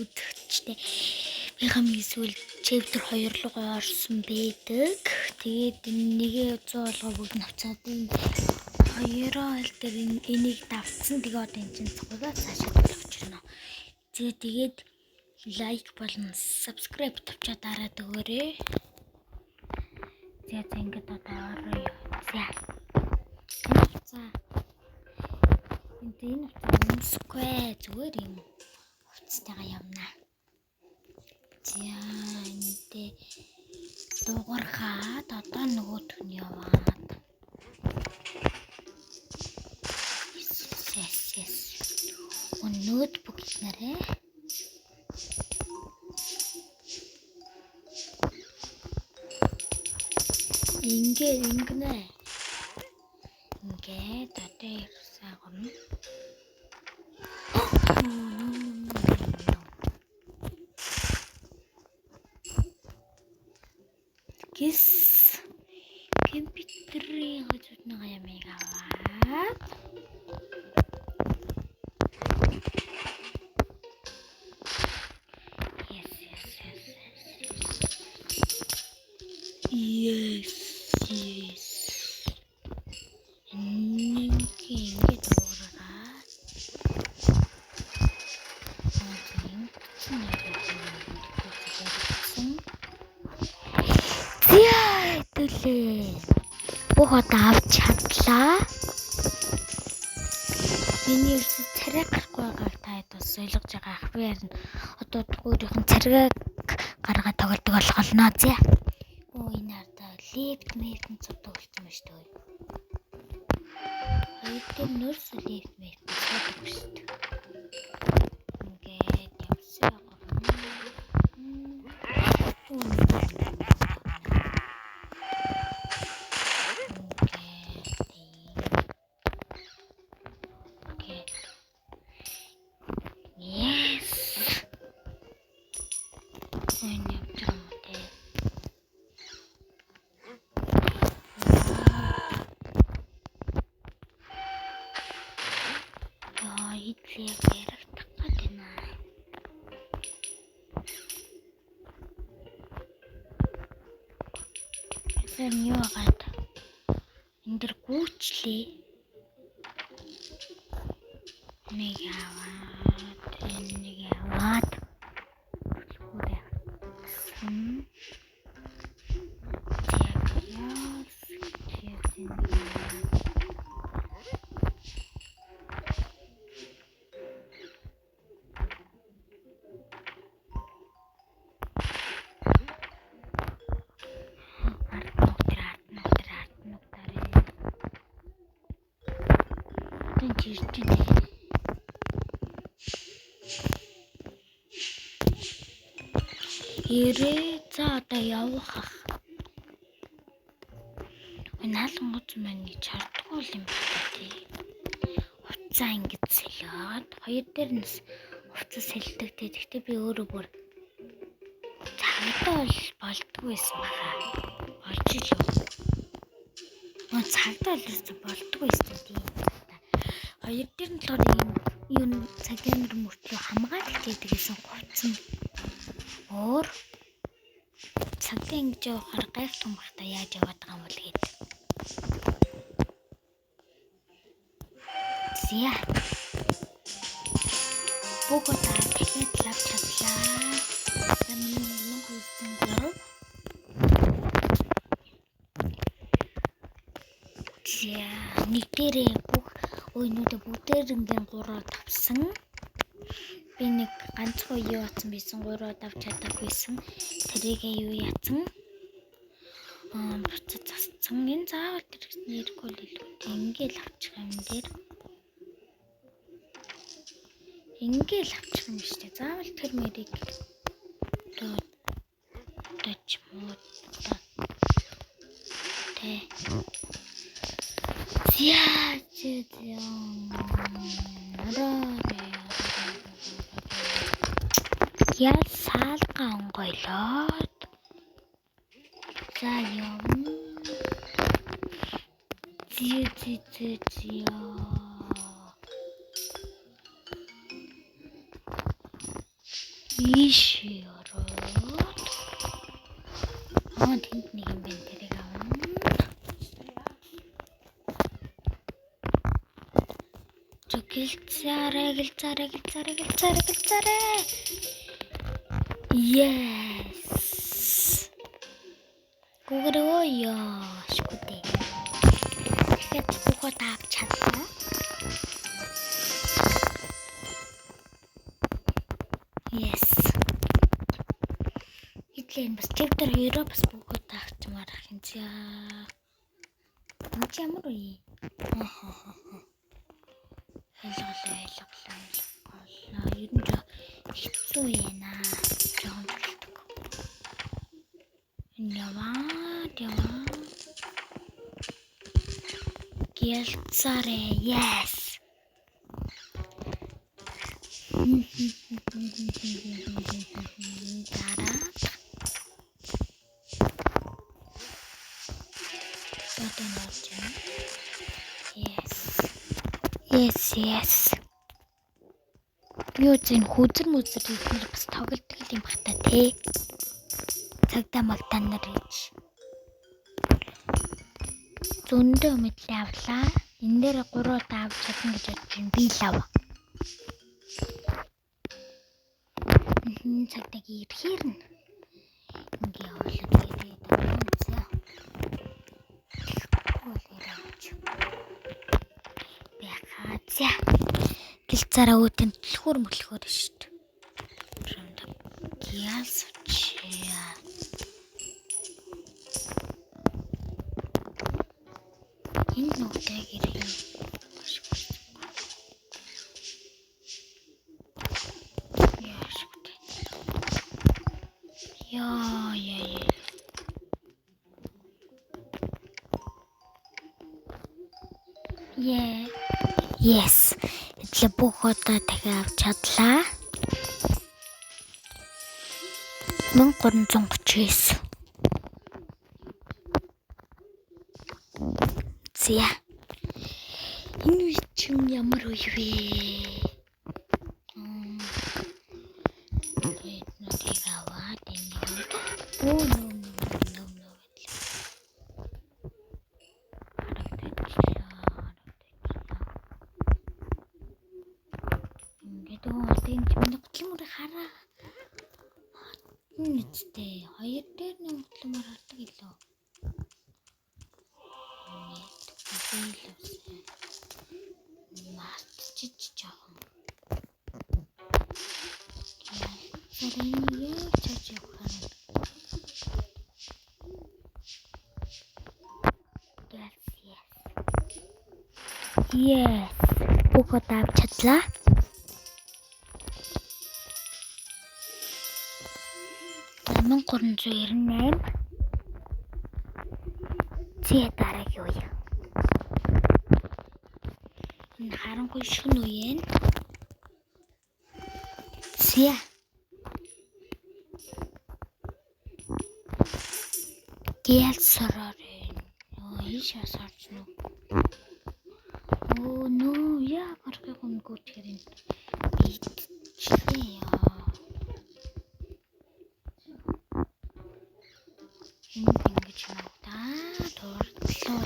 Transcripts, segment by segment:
өдөртчтэй. Бихам эсвэл chapter 2 руу орсон байдаг. Тэгээд нэгээ 100 болгоо бүгд навцаад хоёроо аль дээр энийг давтсан. Тэгээ одоо энэ чинь цогцоо цаашаа төлөвч байна. Тэгээд лайк болон subscribe тавьчаа дараад өгөөрэй. За ингэж одоо орё. За. Энэ өмсөхгүй зүгээр юм. Хувцастайгаа явна. За энэтэй дуурхаад одоо нөгөө түн яваад. Yes. Ноутбук нэрээ. Ингэнэ. Ингээд одоо ирсэн гомно. Гис компьютерийн хөдөлгөөний ямыг аваад Yes. Ингээд дуурайгаад Төлөө бүх одоо авч чадлаа. Миний ерөөсөө царай гарахгүй байгааг та хэд бас ойлгож байгаа ах. Би харин одоо өөрийнх нь царайг гаргаад тоглодог болгоно зэ. Энэ одоо лефт цудаг болсон ба шүү дээ. Эдгээр нөрс лефт цудаг ба шүү дээ. Ингээд явсан. Юу агаад энэ дэр гүйчлээ. Нэг аваад за одоо явах. Наалгоц маань чардгүй юм байна тий. Уцаа ингэж сэлээд хоёр дээр нь уцаа сэлдэг тий. Гэхдээ би өөрөө бүр цагтаа болдгүй байсан баха. Олж ил юу. Цагтаа болдгүй байсан тий. Хоёр дээр нь л юм цагийн мөртлөө хамгаалж хийдэгсэн гоцсон. Өөр цагтаа ингэж явахаар гайх том бахта яаж яваад байгаа юм бол гээд. Зя. Богоо та дахиад лав чадлаа. Миний хүссэн гэрээ. Зя. Нэг дээрээ бүх өөнүүдэ бүгдээр ингээл 3 тавсан. Би нэг ганцхан юу атсан байсан 3 авч чадаагүйсэн. Тэрийг юу яатсан? Буцаж засцсан. Энэ заавал тэр нэргүй л илүү ингээл авчих юм дээр. Ингээл авчих юм шүү дээ. Заавал тэр мэрийг дэж муу тэ. Яа саалга онгойлоод за явна. Зя. Ийш ороод. Тэнд нэг юм байна тэрийг авна. Гэлцээрэй. Yes. Гүгрөө шгүдээ. Тэгэхээр бүхэл авч чадлаа. Yes. Итлэн бас chapter 2-оо бас бүгд авчмаар хинцээ. Энд ямар үе? Ойлголоо. Ер нь хэцүү яана. Жоон болдог. Яваа. Гэлцээрэй. Yes. Yes. Би үзэн хүзэр хийхээр бас тоглолтог юм бах та тий. Цагдаа магтаа нар гэж. Зөндөө мэдлээ авлаа. Энэ дээр 3 удаа авч чадна гэж бодож байна. Би л ав. Цагдааг ирэхээр нь ингээ явуулаад ирээд авчихсан. За. Гэлцээрээ өөтэн төлхөр мөлхөр шүү дээ. Яас чия. Энэ нүгтэй гэрээ. Яа. Yes. Эдлээ бүх удаа дахиад авч чадлаа. 1339. Зя. Энэ үе чинь ямар үе вэ? Эднүүдийг аваад энийг. No. Ингээд миний готлмор хараа. Нэцтэй 2 дээр нэг готлмор хардаг илүү. Мартчих жоохон. Сарайны чаж явах. Yes. Бүгд авч чадлаа. Намын 398. Зэ дараагийн үе. Энэ харанхуй шүн үе нь. Зэ. Гэлсороор. Ийшээ сарч нү. No, яа гарах юм гүтгэрэн. Бичлээ яа. Ингэж надаа дурдлоо.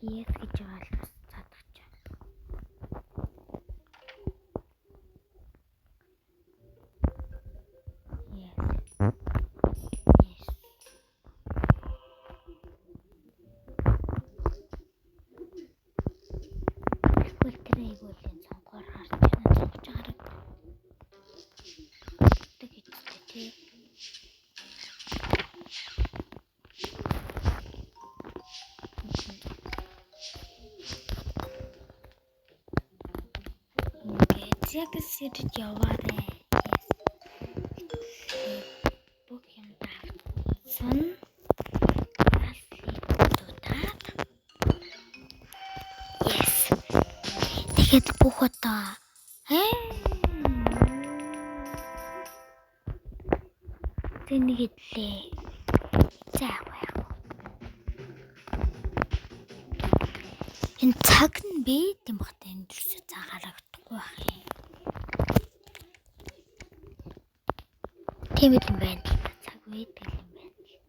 Yes гэж ойлгож цаадах. Яг сэрж яваарэ. Sun дуудаад. Yes. Тэгэхэд бүх одоо тэнийгэлээ. За яах вэ? Энэ цаг нь бэд юм бахта энэ дэрсэ цагаарагдахгүй байх юм. Тийм юм байна л та. Цаг бэд юм байна л та.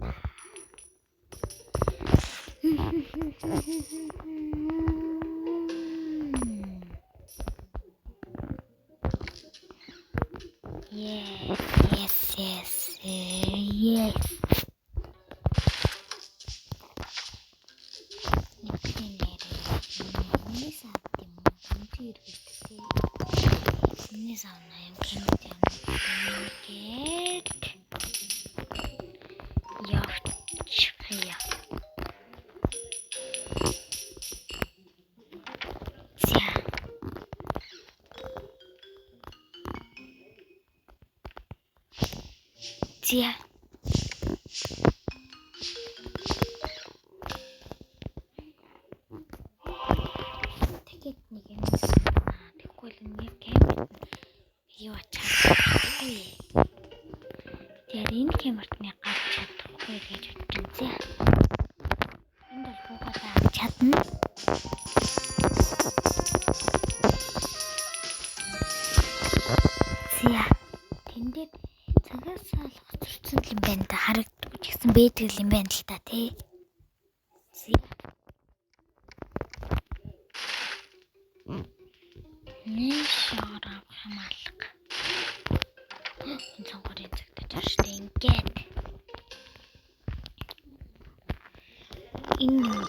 Yes. Зя. Тэгээд нэг юм тэгвэл нэг камерт юу ачаагүй. Тэгээд энэ камерт нэг гарч чадахгүй гэж бодсон. Зя. Энд бол бүгдээ авч чадна. Зя. Тэндээ цагаас олгоцорсон юм байна да, харагддаг ч гэсэн бэдэг юм байна л та тий. Нэг шарав хамаалга. Энэ цонхорын цагтаж орштой ингээд. Ингээд.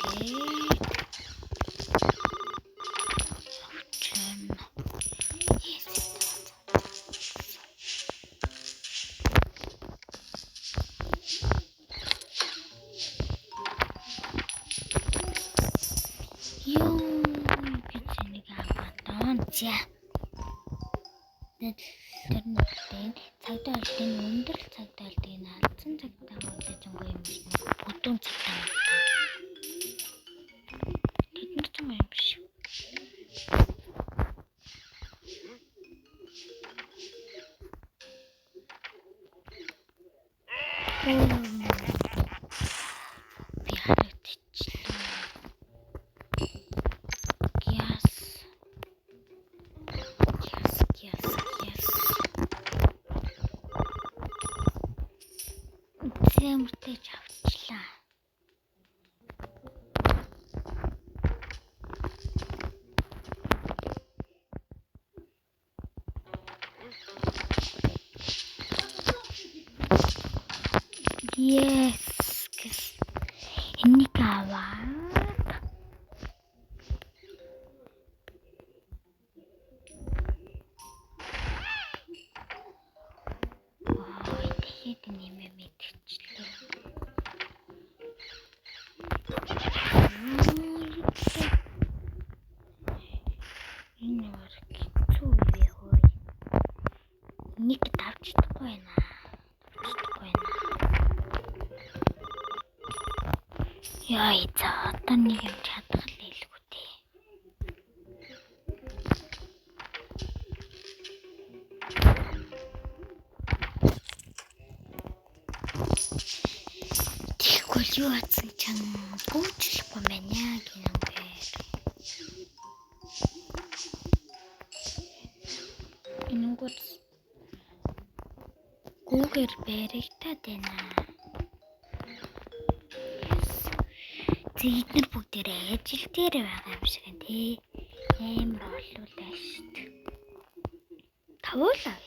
За. Тэрнээ цагдаа алдын өндөр цагдаа алдын алдсан цагдаа модтой зөнгөө юм биш. Бүдүүн цагдаа модтой. Тэд нар ч юм биш. Би харагдчихлаа. Мөртөж авчлаа. Yes. Энийг аваад. Тэгээд нэмээ мэдчихлээ. Нэг давж чадахгүй байна. Яа, за одоо нэг юм чадах л хэлгүй дээ. Тэгэхгүй юу атсан чам гүйчлэхгүй байна гинэмгээр. Энэнгүүд гүүгээр баригдаад байна. Эдгээр бүгдээрээ ажил дээр байгаа юм шиг байна тий. Амар олуулаа шүү дээ. Тавуулаа.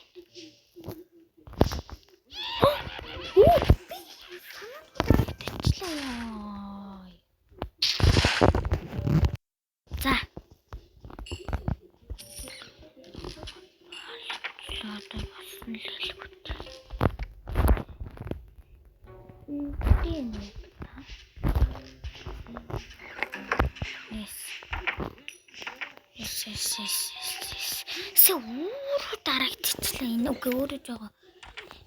За. Одоо болсон л хэлгүй. Өөр дараагтчлаа энэ үгүй өөрөө жоо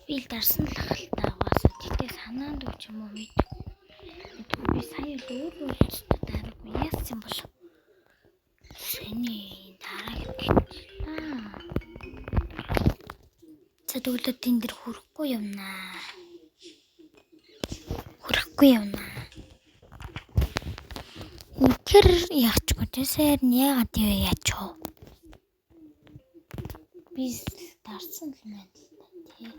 би л дарсан л хальтаа угаасаа тэгтээ санаанд өгч юм уу мэдгүй. Би сая л өөрөө болчихсон дараагүй яасан бол. Сэний дараа за тэгвэл тэн дээр хүрэхгүй юмнаа. Үнэхээр яачгүй тэсэр яагаад юу яач вэ? Би дарсан л байна л та тий.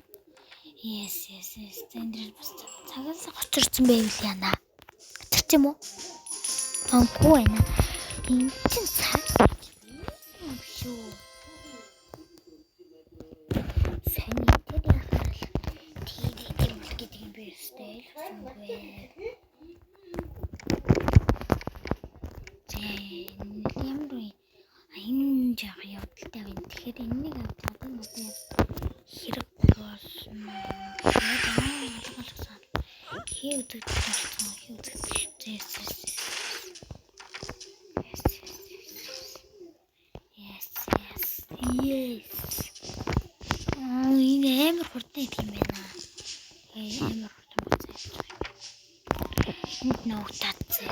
Yes. Тэн дээр бас цагаас гоцорсон байвал яана. Тэр юм уу? Тонгүй байна. Энд чинь цаг юм шүү. Сайн дээр яхаар л тийм л гэдэг юм бэ сте. Энэ жаа явдалтай байна. Тэгэхээр энэнийг аваад одоо хэрэг болно. Хий Yes. Энэ амар хурдан идэх юм байна. Амар хурдан байна. Энд ногтаад зэ.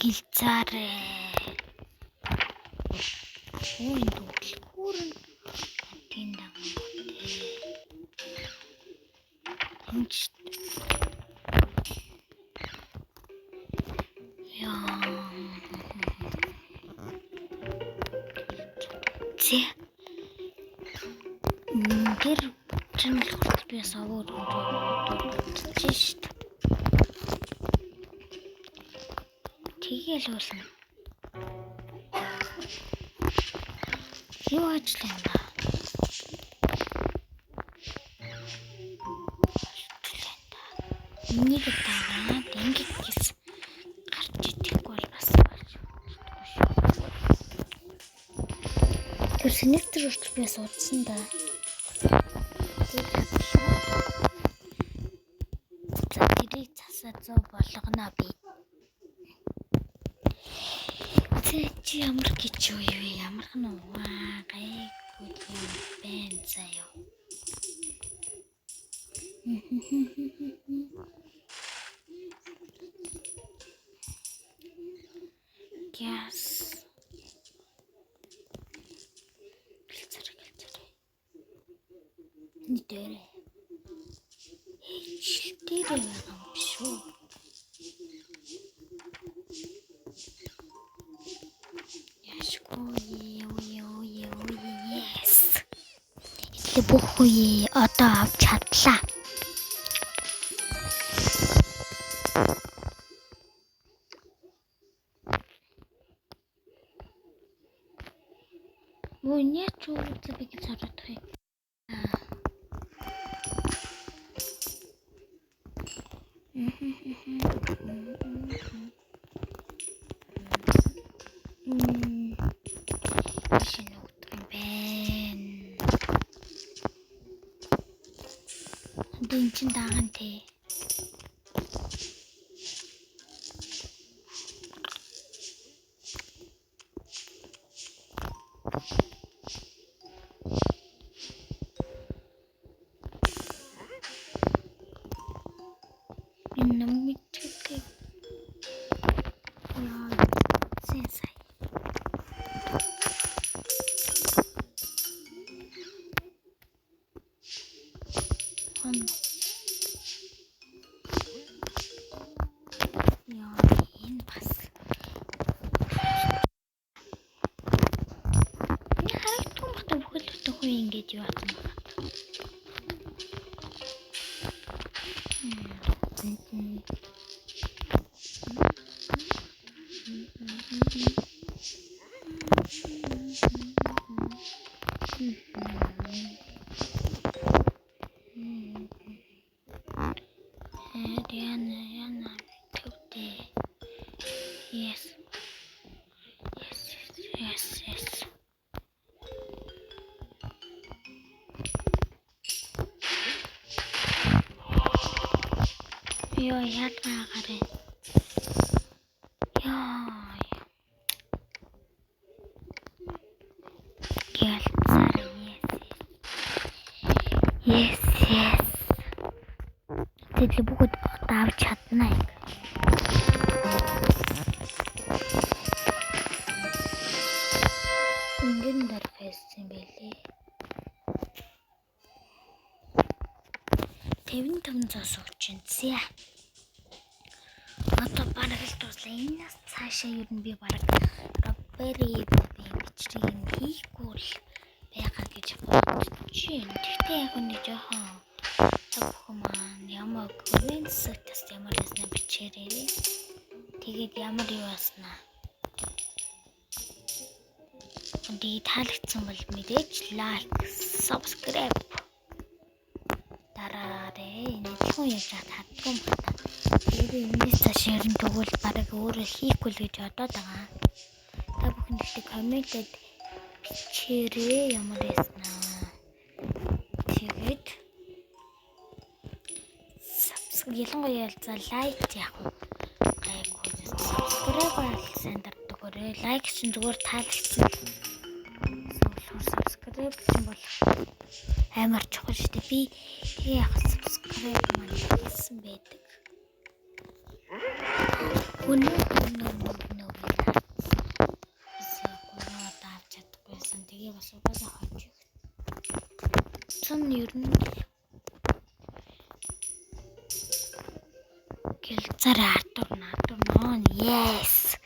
Гэлцаарэ. Ой дүүл хүрэн тэнд амт. Яа. Тэр чимэл хүртэл би савууд чишт. Тэгэл уулна. Юу ажиллана? Энийг дагаад ингэж гарч идэхгүй бол бас болж болохгүй шүү. Тэр синектр хүртэл би суудсан да. За тэрийг засаа зов болгоно би. Чи ямар гэж юу вэ? Ямар хэн уу? Гайгүй юм байна заяа. Гяс. Гэлцэрэг. Нидэрэ. Хичтэрэ юм шүү. Yes. Их бүх үе одоо авч чадлаа. Мөний чуу би гэж харагдах юм. Энд чинь даахан тий. Энэ мэдээ. Яа, сensei. Ингэж юу асан байна. Yes. Ёо яатгаагараа. Яа. Гэлцэр yes. Yes. Тэд бүгд авч чадна. Ингэн дээр фэйсэн байлээ. 55 зоос өгч зэ. Одоо бараг л дуслаа. Энэс цаашаа юу н би бараг Robbery бичрийг хийхгүй л байгаа гэж бодож байна. Тэгтээ яг нэг жоохон цогхон маань ямар комментс ямар яснаа бичээрэй. Тэгээд ямар юу яснаа. Үндий таалагдсан бол мэдээж лайк, subscribe дараарай. Нэтлгүй яаж чаддгүй юм байна. Тэгээд энэс цаашаа нь тэгвэл бараг өөрөө хийхгүй л гэж бодоод байгаа. Та бүхэн ихтэй комментэд бичээрэй ямар яснаа. Тэгээд ялангуяа за лайк яах вэ? Гайгүй subscribe сайн дардаггүй. Лайк чинь зүгээр таалагдсан. Subscribe чинь бол амар чухал шүү дээ. Би тэгээ яг subscribe маань хийсэн байдаг. Өнөө давж чадахгүйсэн. Тэгээ бас угаасаа хойж. Сон ер нь гэлцэр Артур нон yes.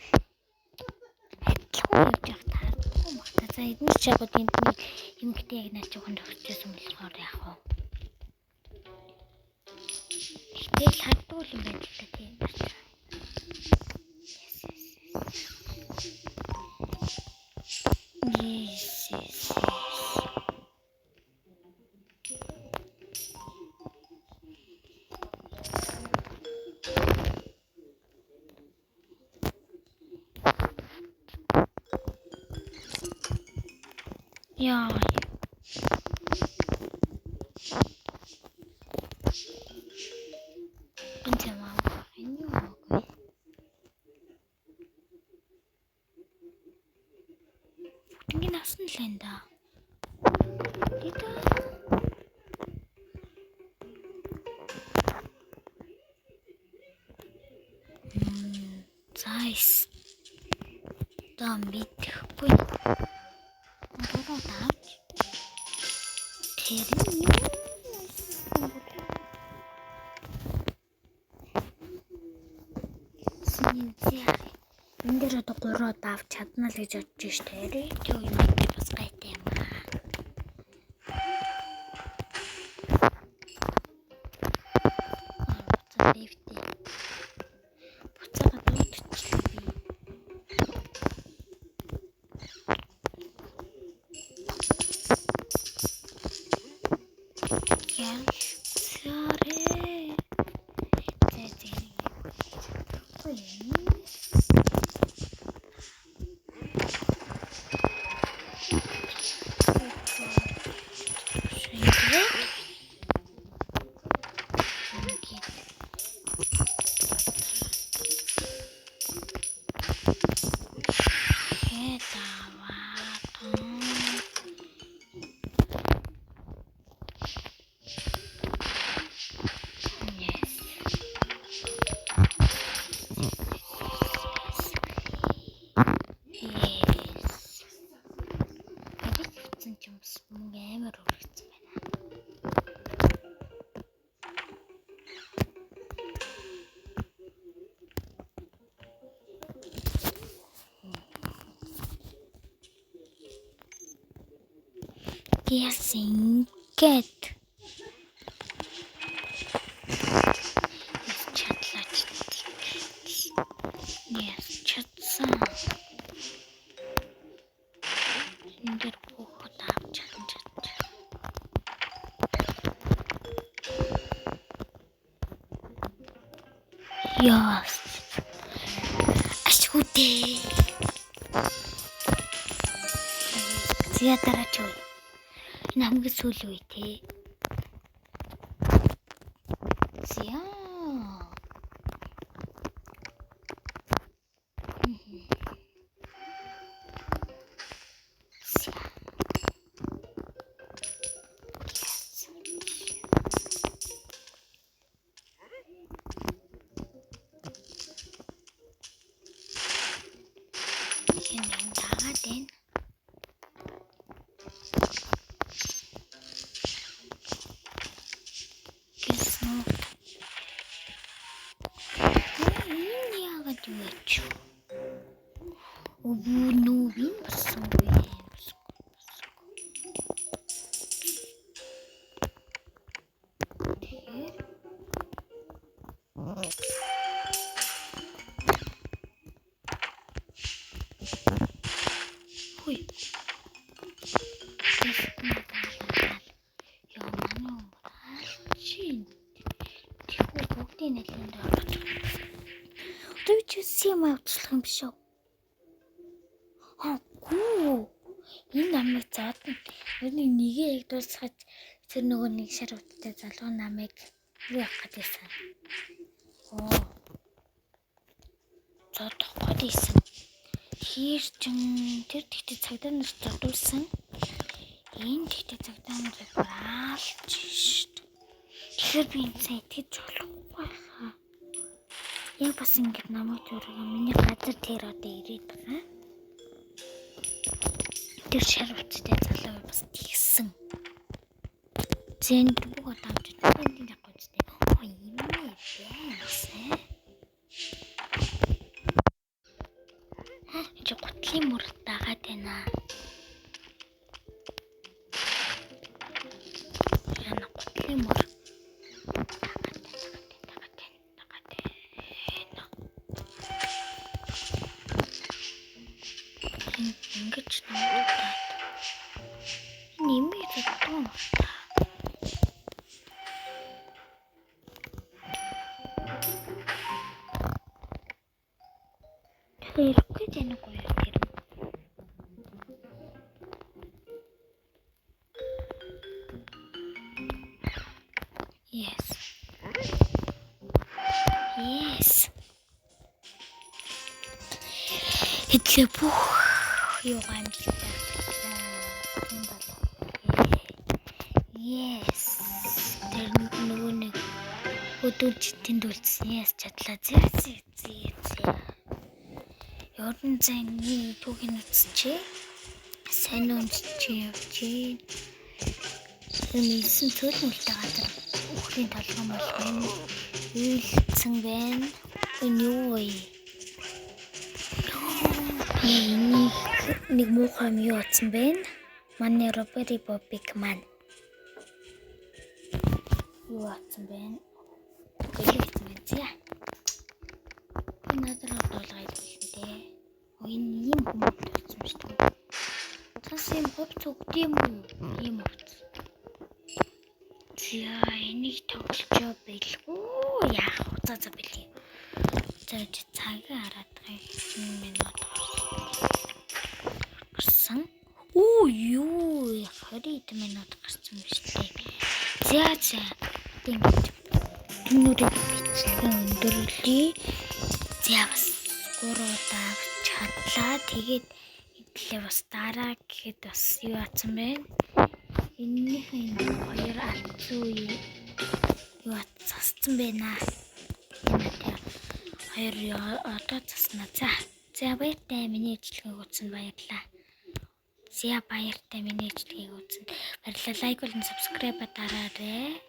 Адилхан явж явах таардахгүй магтаа. За эдгээр ч яг энд нэг юмгтэй яг наач жоохон төгсчихсэн болохоор яах вэ? Тэгэл хардгүй юм байна л та тийм байна. Yes. Яа. Ini nasi lenda. Itu. Size. Tambit pun. Orang tahu. Terin. Sinjia. Эндэр одоо 3 давж чадна л гэж бодож штэ. Тэг юм бас гайтай юм аа. Буцаа дэвтээ. Буцаага дуутчихлаа би. Яа. Сорэ. Зэзэ. Ой. Yes, get. Yes, chatsan. Эндэр бүгд авч чадчих. Яс. Ашгүдээ. Зя дараач уу. Хамгийн сүүлийн үе те. Зя. хэлсэн үү? Энэ яагаад юу яач? Өвөө нөө энэ болсон бэ? Хүй. Яа манай чин. Тэхүү бүгдийн нэлээд ороод. Тэр чи сим авчлах юм биш үү? Гүү. Энэ намайг заадна. Өөрний нэгээ яг дуусгаж тэр нөгөө нэг шар уттай залуу намайг юу явах гэдээсэн. Зодох гэдээсэн. Хэр чин тэр тэгтээ цагдаа нар зодуулсан. Энэ тэгтээ цагдаа нарыг хаалж шít. Тэгэхээр би энэ сайн итгэж болохгүй хаа. Яг бас ингэж намайг төрөг миний газар тэр одоо ирээд байгаа. Тэр шар уттай залуу бас тэгсэн. Зэн бүгд амжиж энэ яг гоцтой. Юм ээ. Чи гутлын мөр дагаад байна. Яна гутлын мөр. Ингэж нэмээ. Нэмээ гэдэг. Ирэхгүй тэнэгүй юм. Yes. Хэтлээ бүх юу гамжлаа. Yes. Тэр нөгөө нэг өдөрч тэнд үлдсэн. Yes чадлаа. Зээ. Yordan зэний түүхийн үзчихээ. Сайн уншчих явчих. Нийсэн төлөвлөлтэй газар өхрийн толгой болгон үйлцэн байна. Энэ юу вэ? Нэг муухай юм юу атсан бэ? Манай Робери Бобик маань. Юу атсан бэ? Гэлэгцэн. Надад бодлогоо хэлдэг. Энэ юм хүмүүс болсон шүү дээ. Тас юм хөвч өгдөм үү? Ийм хөвч. За энийг тоглож байлгүй. Яах вэ? За бэлээ. За цагаа хараад байгаа юм минут гарсан. Юу 20 минут гарсан биш лээ. За. Нүрийг бичлэн өндөрлөе. За бас 3 удаа чадлаа. Тэгээд идлээ бас дараа гэхэд бас юу атсан бэ? Энэний хоёр алцуу юу атсан байна. Хоёр одоо заснаа. За баяртай миний ажлыг үзсэн баярлаа. Баяртай миний ажлыг үзсэн. Баярлалаа. Лайк болон subscribe дараарай.